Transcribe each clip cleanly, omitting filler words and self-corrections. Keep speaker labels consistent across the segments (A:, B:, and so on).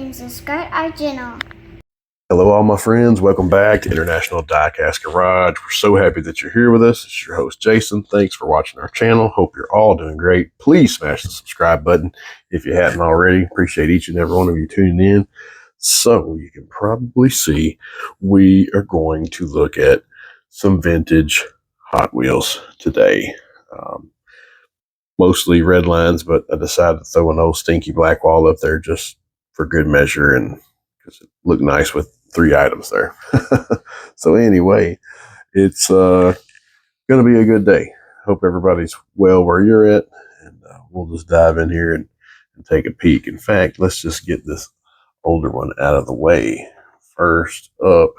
A: and subscribe our channel.
B: Hello, all my friends. Welcome back to International Diecast Garage. We're so happy that you're here with us. It's your host, Jason. Thanks for watching our channel. Hope you're all doing great. Please smash the subscribe button if you hadn't already. Appreciate each and every one of you tuning in. So you can probably see we are going to look at some vintage Hot Wheels today. Mostly Redlines, but I decided to throw an old stinky black wall up there just for good measure and because it looked nice with 3 items there. So anyway, it's going to be a good day. Hope everybody's well where you're at, and we'll just dive in here and take a peek. In fact, let's just get this older one out of the way. First up,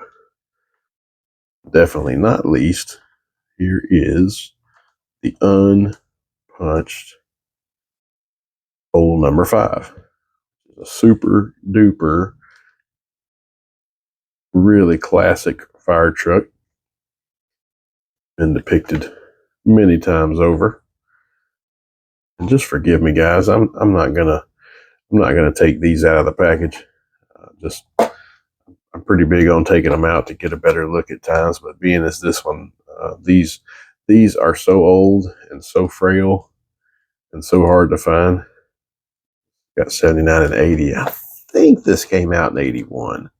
B: definitely not least, here is the unpunched old number 5. A super duper, really classic fire truck. Been depicted many times over. And just forgive me, guys. I'm not gonna take these out of the package. I'm pretty big on taking them out to get a better look at times. But being as this one, these are so old and so frail and so hard to find. Got 79 and 80. I think this came out in 81.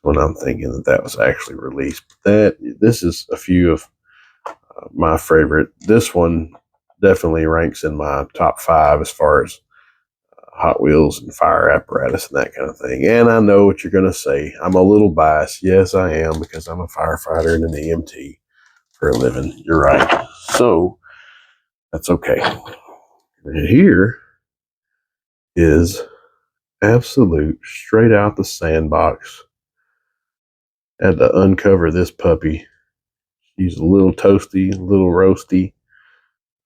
B: When I'm thinking that was actually released. This is a few of my favorite. This one definitely ranks in my top 5 as far as Hot Wheels and fire apparatus and that kind of thing. And I know what you're going to say. I'm a little biased. Yes, I am, because I'm a firefighter and an EMT for a living. You're right. So that's okay. And here is absolute straight out the sandbox. Had to uncover this puppy. She's a little toasty, a little roasty.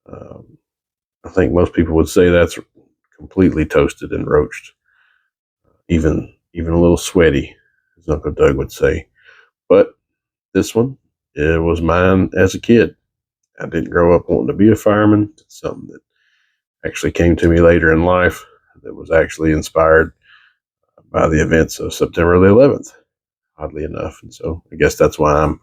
B: I think most people would say that's completely toasted and roached. Even a little sweaty, as Uncle Doug would say. But this one, it was mine as a kid. I didn't grow up wanting to be a fireman. It's something that actually came to me later in life that was actually inspired by the events of September the 11th, oddly enough. And so I guess that's why I'm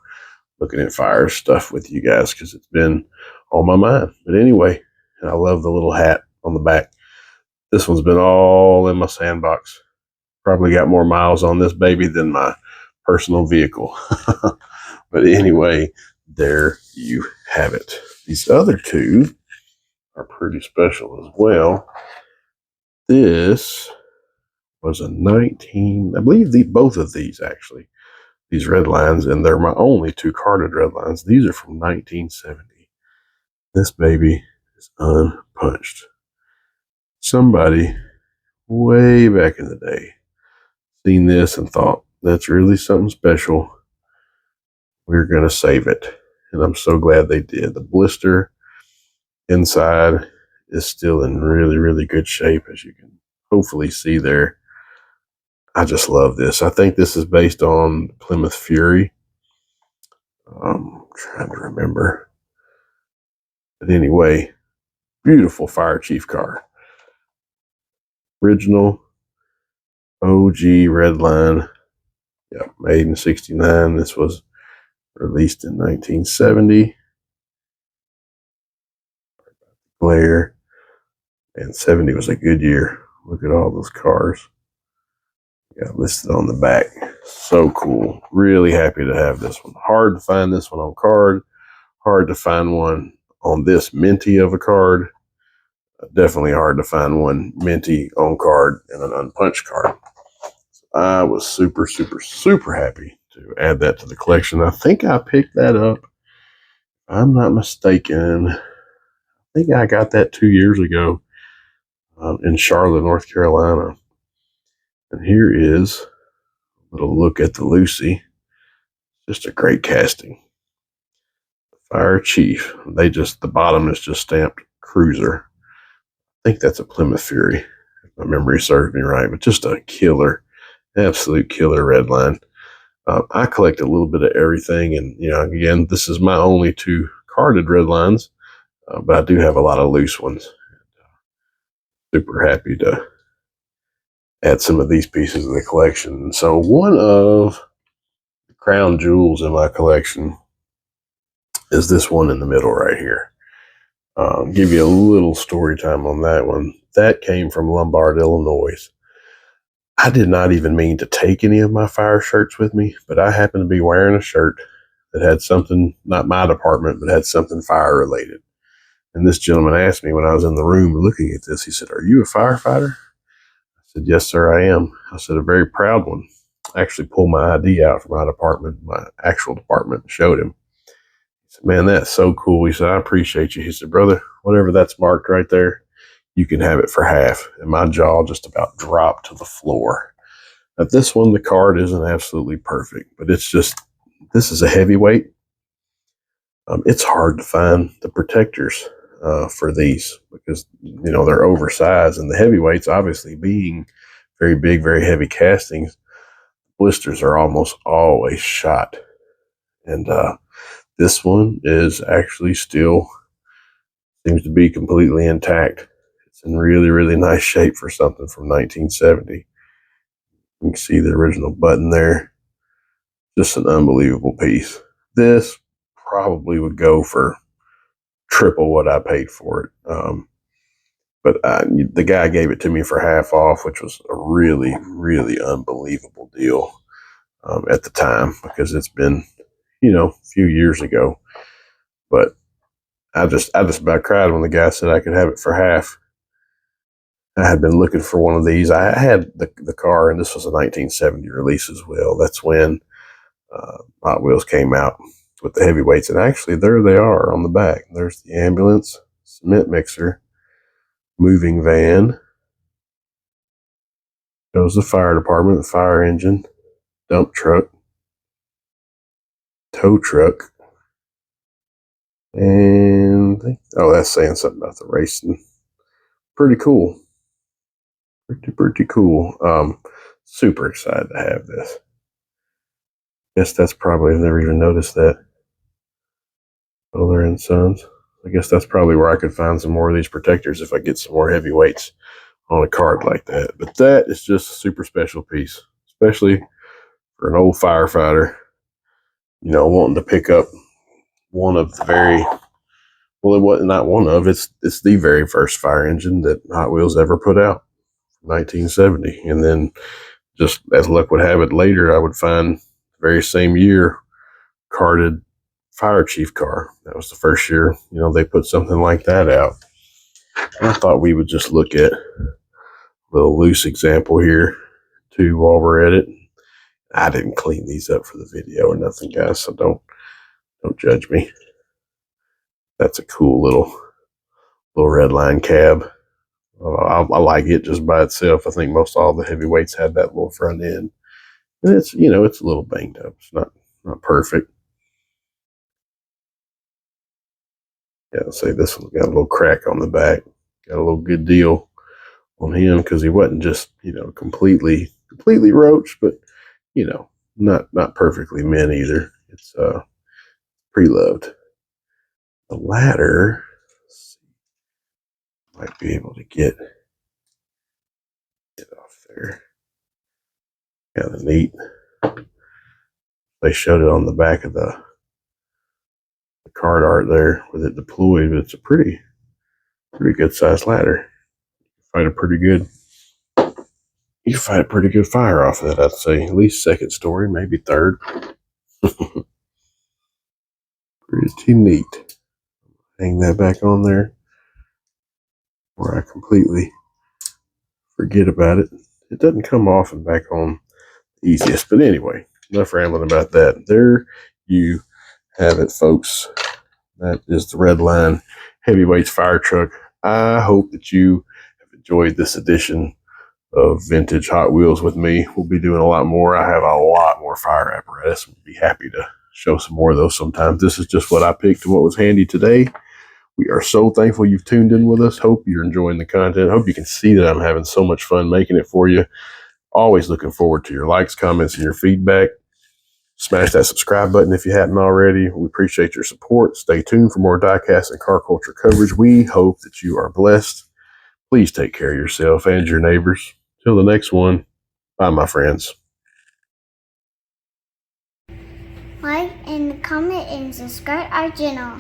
B: looking at fire stuff with you guys, because it's been on my mind. But anyway, I love the little hat on the back. This one's been all in my sandbox. Probably got more miles on this baby than my personal vehicle. But anyway, there you have it. These other two are pretty special as well. This was a 19, I believe both of these actually, these Redlines, and they're my only 2 carded Redlines. These are from 1970. This baby is unpunched. Somebody way back in the day seen this and thought, that's really something special. We're going to save it. And I'm so glad they did. The blister inside is still in really, really good shape, as you can hopefully see there. I just love this. I think this is based on Plymouth Fury. I'm trying to remember. But anyway, beautiful fire chief car. Original OG Redline. Yeah, made in 69. This was released in 1970. Glare. And 70 was a good year. Look at all those cars. Got listed on the back. So cool. Really happy to have this one. Hard to find this one on card. Hard to find one on this minty of a card. Definitely hard to find one minty on card and an unpunched card. So I was super, super, super happy to add that to the collection. I think I picked that up, if I'm not mistaken, I think I got that 2 years ago in Charlotte, North Carolina. And here is a little look at the Lucy. Just a great casting. Fire Chief. The bottom is just stamped Cruiser. I think that's a Plymouth Fury, if my memory serves me right, but just a killer, absolute killer Redline. I collect a little bit of everything, and again, this is my only 2 carded Redlines, but I do have a lot of loose ones. Super happy to add some of these pieces of the collection. So one of the crown jewels in my collection is this one in the middle right here. Give you a little story time on that one. That came from Lombard, Illinois. I did not even mean to take any of my fire shirts with me, but I happened to be wearing a shirt that had something, not my department, but had something fire related. And this gentleman asked me when I was in the room looking at this, he said, "Are you a firefighter?" I said, "Yes, sir, I am." I said, "A very proud one." I actually pulled my ID out from my department, my actual department, and showed him. He said, "Man, that's so cool." He said, "I appreciate you." He said, "Brother, whatever that's marked right there, you can have it for half." And my jaw just about dropped to the floor. Now, this one, the card isn't absolutely perfect, but it's just, this is a heavyweight. It's hard to find the protectors for these because, you know, they're oversized, and the heavyweights, obviously being very big, very heavy castings, blisters are almost always shot. And this one is actually still seems to be completely intact. It's in really, really nice shape for something from 1970. You can see the original button there. Just an unbelievable piece. This probably would go for triple what I paid for it. But the guy gave it to me for half off, which was a really, really unbelievable deal at the time because it's been, you know, a few years ago. But I just about cried when the guy said I could have it for half. I had been looking for one of these. I had the car, and this was a 1970 release as well. That's when Hot Wheels came out with the heavyweights, and actually there they are on the back. There's the ambulance, cement mixer, moving van, shows the fire department, the fire engine, dump truck, tow truck, and oh, that's saying something about the racing. Pretty cool. Pretty cool. Super excited to have this. Guess that's probably, I've never even noticed that. Miller and Sons. I guess that's probably where I could find some more of these protectors if I get some more heavyweights on a card like that. But that is just a super special piece, especially for an old firefighter, you know, wanting to pick up one of the very, well, it wasn't not one of, it's the very first fire engine that Hot Wheels ever put out, 1970. And then just as luck would have it, later I would find the very same year carded fire chief car. That was the first year, you know, they put something like that out. And I thought we would just look at a little loose example here too while we're at it. I didn't clean these up for the video or nothing, guys, so don't judge me. That's a cool little Redline cab. I like it just by itself. I think most all the heavyweights had that little front end, and it's, you know, it's a little banged up. It's not perfect. Yeah, I'll say this one's got a little crack on the back. Got a little good deal on him because he wasn't just, you know, completely roached, but, you know, not perfectly mint either. It's pre-loved. The ladder, might be able to get it off there. Kind of neat. They showed it on the back of the card art there with it deployed, but it's a pretty good sized ladder. Fight a pretty good. You can fight a pretty good fire off of that, I'd say. At least second story, maybe third. Pretty neat. Hang that back on there, where I completely forget about it. It doesn't come off and back on the easiest. But anyway, enough rambling about that. There you have it, folks. That is the Redline Heavyweights fire truck. I hope that you have enjoyed this edition of Vintage Hot Wheels with me. We'll be doing a lot more. I have a lot more fire apparatus. We'll be happy to show some more of those sometimes. This is just what I picked and what was handy today. We are so thankful you've tuned in with us. Hope you're enjoying the content. Hope you can see that I'm having so much fun making it for you. Always looking forward to your likes, comments, and your feedback. Smash that subscribe button if you hadn't already. We appreciate your support. Stay tuned for more diecast and car culture coverage. We hope that you are blessed. Please take care of yourself and your neighbors. Till the next one, bye, my friends.
A: Like and comment and subscribe our channel.